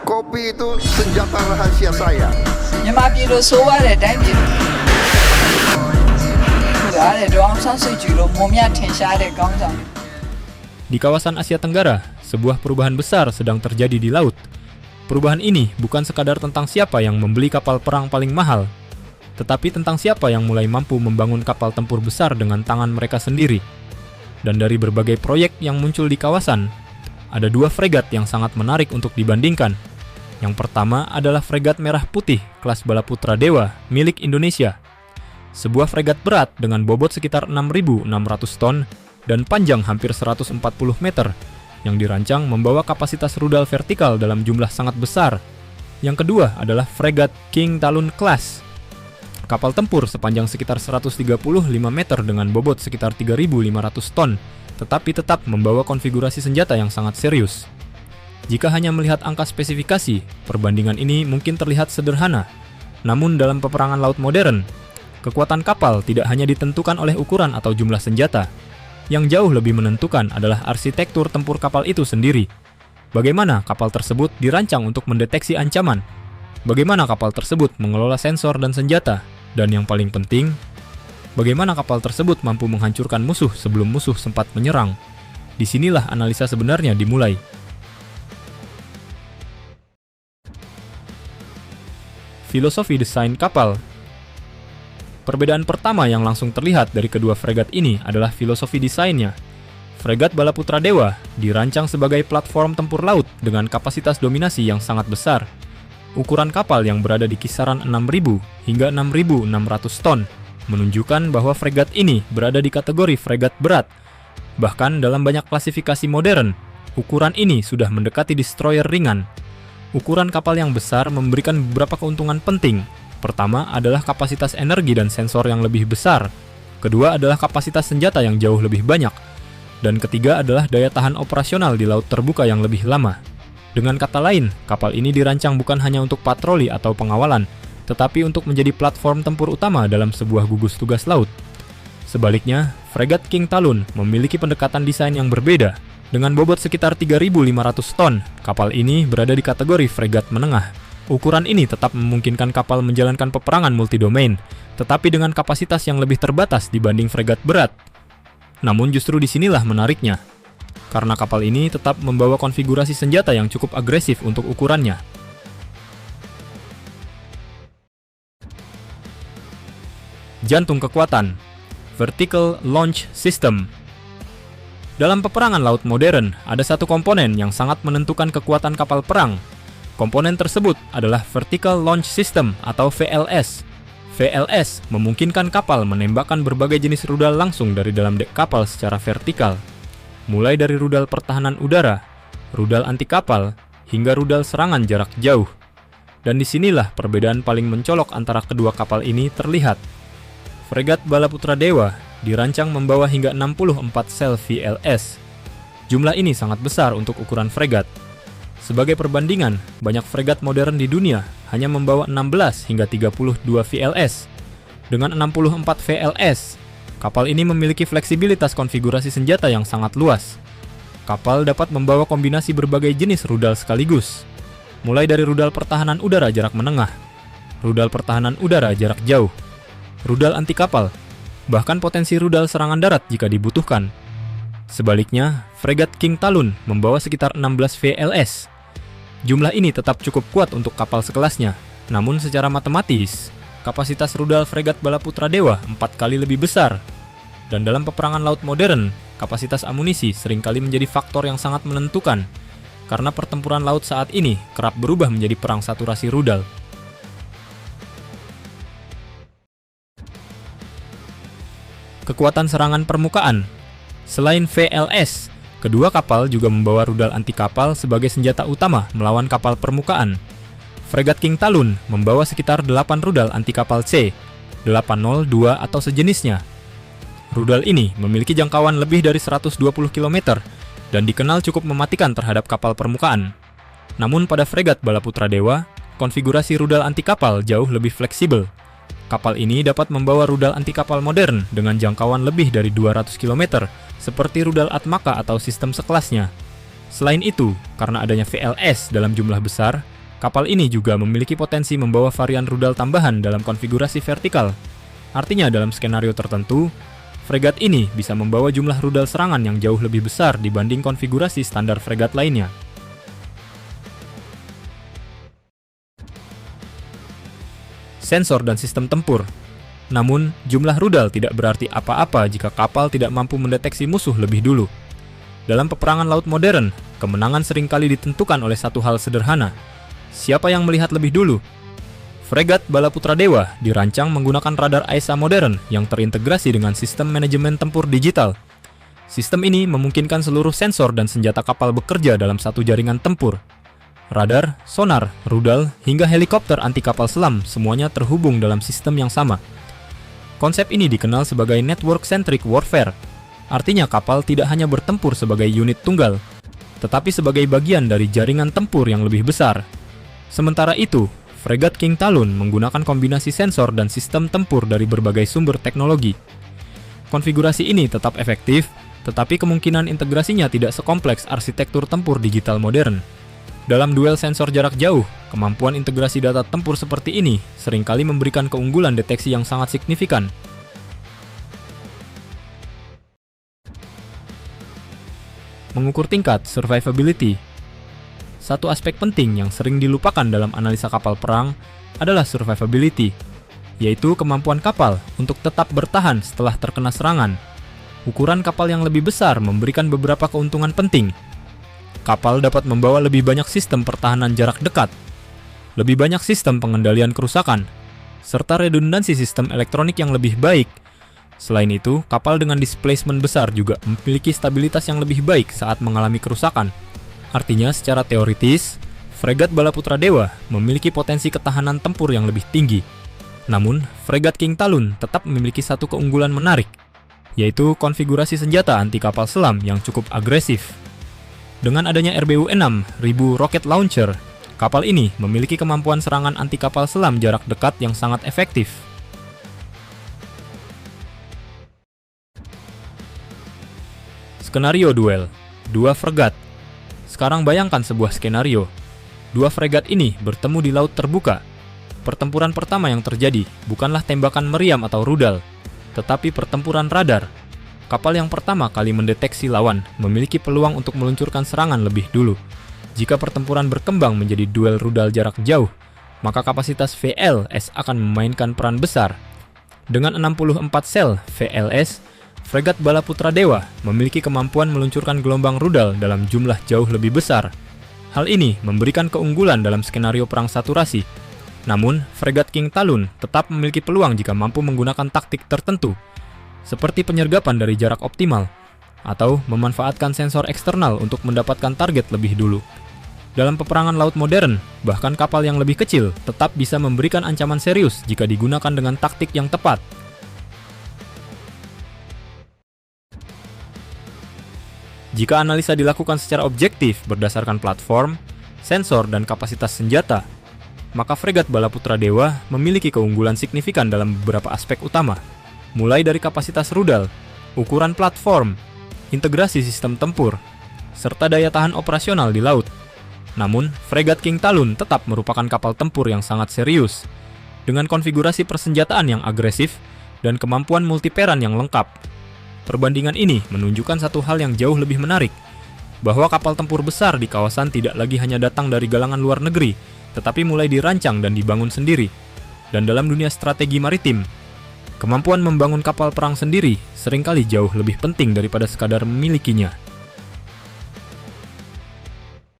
Kopi itu senjata rahasia saya. မြန်မာပြည်လိုဆိုရတဲ့တိုင်းပြည်ဒါလည်းဒေါအောင်ဆန်းစုကြည်လိုမုံမြတ်ထင်ရှားတဲ့ခေါင်းဆောင် Di kawasan Asia Tenggara, sebuah perubahan besar sedang terjadi di laut. Perubahan ini bukan sekadar tentang siapa yang membeli kapal perang paling mahal, tetapi tentang siapa yang mulai mampu membangun kapal tempur besar dengan tangan mereka sendiri. Dan dari berbagai proyek yang muncul di kawasan, ada dua fregat yang sangat menarik untuk dibandingkan. Yang pertama adalah fregat Merah Putih kelas Balaputra Dewa milik Indonesia. Sebuah fregat berat dengan bobot sekitar 6.600 ton dan panjang hampir 140 meter yang dirancang membawa kapasitas rudal vertikal dalam jumlah sangat besar. Yang kedua adalah fregat King Talon Class. Kapal tempur sepanjang sekitar 135 meter dengan bobot sekitar 3.500 ton, tetapi tetap membawa konfigurasi senjata yang sangat serius. Jika hanya melihat angka spesifikasi, perbandingan ini mungkin terlihat sederhana. Namun dalam peperangan laut modern, kekuatan kapal tidak hanya ditentukan oleh ukuran atau jumlah senjata. Yang jauh lebih menentukan adalah arsitektur tempur kapal itu sendiri. Bagaimana kapal tersebut dirancang untuk mendeteksi ancaman? Bagaimana kapal tersebut mengelola sensor dan senjata? Dan yang paling penting, bagaimana kapal tersebut mampu menghancurkan musuh sebelum musuh sempat menyerang? Disinilah analisa sebenarnya dimulai. Filosofi desain kapal. Perbedaan pertama yang langsung terlihat dari kedua fregat ini adalah filosofi desainnya. Fregat Balaputra Dewa dirancang sebagai platform tempur laut dengan kapasitas dominasi yang sangat besar. Ukuran kapal yang berada di kisaran 6.000 hingga 6.600 ton menunjukkan bahwa fregat ini berada di kategori fregat berat. Bahkan dalam banyak klasifikasi modern, ukuran ini sudah mendekati destroyer ringan. Ukuran kapal yang besar memberikan beberapa keuntungan penting. Pertama adalah kapasitas energi dan sensor yang lebih besar. Kedua adalah kapasitas senjata yang jauh lebih banyak. Dan ketiga adalah daya tahan operasional di laut terbuka yang lebih lama. Dengan kata lain, kapal ini dirancang bukan hanya untuk patroli atau pengawalan, tetapi untuk menjadi platform tempur utama dalam sebuah gugus tugas laut. Sebaliknya, fregat King Talon memiliki pendekatan desain yang berbeda. Dengan bobot sekitar 3.500 ton, kapal ini berada di kategori fregat menengah. Ukuran ini tetap memungkinkan kapal menjalankan peperangan multidomain, tetapi dengan kapasitas yang lebih terbatas dibanding fregat berat. Namun justru disinilah menariknya, karena kapal ini tetap membawa konfigurasi senjata yang cukup agresif untuk ukurannya. Jantung kekuatan, Vertical Launch System. Dalam peperangan laut modern, ada satu komponen yang sangat menentukan kekuatan kapal perang. Komponen tersebut adalah Vertical Launch System atau VLS. VLS memungkinkan kapal menembakkan berbagai jenis rudal langsung dari dalam dek kapal secara vertikal. Mulai dari rudal pertahanan udara, rudal anti kapal, hingga rudal serangan jarak jauh. Dan disinilah perbedaan paling mencolok antara kedua kapal ini terlihat. Fregat Balaputra Dewa dirancang membawa hingga 64 sel VLS. Jumlah ini sangat besar untuk ukuran fregat. Sebagai perbandingan, banyak fregat modern di dunia hanya membawa 16 hingga 32 VLS. Dengan 64 VLS, kapal ini memiliki fleksibilitas konfigurasi senjata yang sangat luas. Kapal dapat membawa kombinasi berbagai jenis rudal sekaligus, mulai dari rudal pertahanan udara jarak menengah, rudal pertahanan udara jarak jauh, rudal anti kapal, bahkan potensi rudal serangan darat jika dibutuhkan. Sebaliknya, fregat King Talon membawa sekitar 16 VLS. Jumlah ini tetap cukup kuat untuk kapal sekelasnya, namun secara matematis, kapasitas rudal fregat Balaputra Dewa 4 kali lebih besar. Dan dalam peperangan laut modern, kapasitas amunisi seringkali menjadi faktor yang sangat menentukan, karena pertempuran laut saat ini kerap berubah menjadi perang saturasi rudal. Kekuatan serangan permukaan. Selain VLS, kedua kapal juga membawa rudal anti kapal sebagai senjata utama melawan kapal permukaan. Fregat King Talon membawa sekitar 8 rudal anti kapal C, 802 atau sejenisnya. Rudal ini memiliki jangkauan lebih dari 120 km dan dikenal cukup mematikan terhadap kapal permukaan. Namun pada fregat Balaputra Dewa, konfigurasi rudal anti kapal jauh lebih fleksibel. Kapal ini dapat membawa rudal anti kapal modern dengan jangkauan lebih dari 200 km, seperti rudal Atmaka atau sistem sekelasnya. Selain itu, karena adanya VLS dalam jumlah besar, kapal ini juga memiliki potensi membawa varian rudal tambahan dalam konfigurasi vertikal. Artinya dalam skenario tertentu, fregat ini bisa membawa jumlah rudal serangan yang jauh lebih besar dibanding konfigurasi standar fregat lainnya. Sensor dan sistem tempur. Namun, jumlah rudal tidak berarti apa-apa jika kapal tidak mampu mendeteksi musuh lebih dulu. Dalam peperangan laut modern, kemenangan seringkali ditentukan oleh satu hal sederhana. Siapa yang melihat lebih dulu? Fregat Balaputra Dewa dirancang menggunakan radar AESA modern yang terintegrasi dengan sistem manajemen tempur digital. Sistem ini memungkinkan seluruh sensor dan senjata kapal bekerja dalam satu jaringan tempur. Radar, sonar, rudal, hingga helikopter anti kapal selam semuanya terhubung dalam sistem yang sama. Konsep ini dikenal sebagai network-centric warfare. Artinya kapal tidak hanya bertempur sebagai unit tunggal, tetapi sebagai bagian dari jaringan tempur yang lebih besar. Sementara itu, fregat King Talon menggunakan kombinasi sensor dan sistem tempur dari berbagai sumber teknologi. Konfigurasi ini tetap efektif, tetapi kemungkinan integrasinya tidak sekompleks arsitektur tempur digital modern. Dalam duel sensor jarak jauh, kemampuan integrasi data tempur seperti ini seringkali memberikan keunggulan deteksi yang sangat signifikan. Mengukur tingkat survivability. Satu aspek penting yang sering dilupakan dalam analisa kapal perang adalah survivability, yaitu kemampuan kapal untuk tetap bertahan setelah terkena serangan. Ukuran kapal yang lebih besar memberikan beberapa keuntungan penting. Kapal dapat membawa lebih banyak sistem pertahanan jarak dekat, lebih banyak sistem pengendalian kerusakan, serta redundansi sistem elektronik yang lebih baik. Selain itu, kapal dengan displacement besar juga memiliki stabilitas yang lebih baik saat mengalami kerusakan. Artinya, secara teoritis, fregat Balaputra Dewa memiliki potensi ketahanan tempur yang lebih tinggi. Namun, fregat King Talon tetap memiliki satu keunggulan menarik, yaitu konfigurasi senjata anti kapal selam yang cukup agresif. Dengan adanya RBU-6 1000 rocket launcher, kapal ini memiliki kemampuan serangan anti kapal selam jarak dekat yang sangat efektif. Skenario duel, 2 fregat. Sekarang bayangkan sebuah skenario. 2 fregat ini bertemu di laut terbuka. Pertempuran pertama yang terjadi bukanlah tembakan meriam atau rudal, tetapi pertempuran radar. Kapal yang pertama kali mendeteksi lawan memiliki peluang untuk meluncurkan serangan lebih dulu. Jika pertempuran berkembang menjadi duel rudal jarak jauh, maka kapasitas VLS akan memainkan peran besar. Dengan 64 sel VLS, fregat Balaputra Dewa memiliki kemampuan meluncurkan gelombang rudal dalam jumlah jauh lebih besar. Hal ini memberikan keunggulan dalam skenario perang saturasi. Namun, fregat King Talon tetap memiliki peluang jika mampu menggunakan taktik tertentu, seperti penyergapan dari jarak optimal, atau memanfaatkan sensor eksternal untuk mendapatkan target lebih dulu. Dalam peperangan laut modern, bahkan kapal yang lebih kecil tetap bisa memberikan ancaman serius jika digunakan dengan taktik yang tepat. Jika analisa dilakukan secara objektif berdasarkan platform, sensor, dan kapasitas senjata, maka fregat Balaputra Dewa memiliki keunggulan signifikan dalam beberapa aspek utama, mulai dari kapasitas rudal, ukuran platform, integrasi sistem tempur, serta daya tahan operasional di laut. Namun, fregat King Talon tetap merupakan kapal tempur yang sangat serius, dengan konfigurasi persenjataan yang agresif dan kemampuan multiperan yang lengkap. Perbandingan ini menunjukkan satu hal yang jauh lebih menarik, bahwa kapal tempur besar di kawasan tidak lagi hanya datang dari galangan luar negeri, tetapi mulai dirancang dan dibangun sendiri. Dan dalam dunia strategi maritim, kemampuan membangun kapal perang sendiri seringkali jauh lebih penting daripada sekadar memilikinya.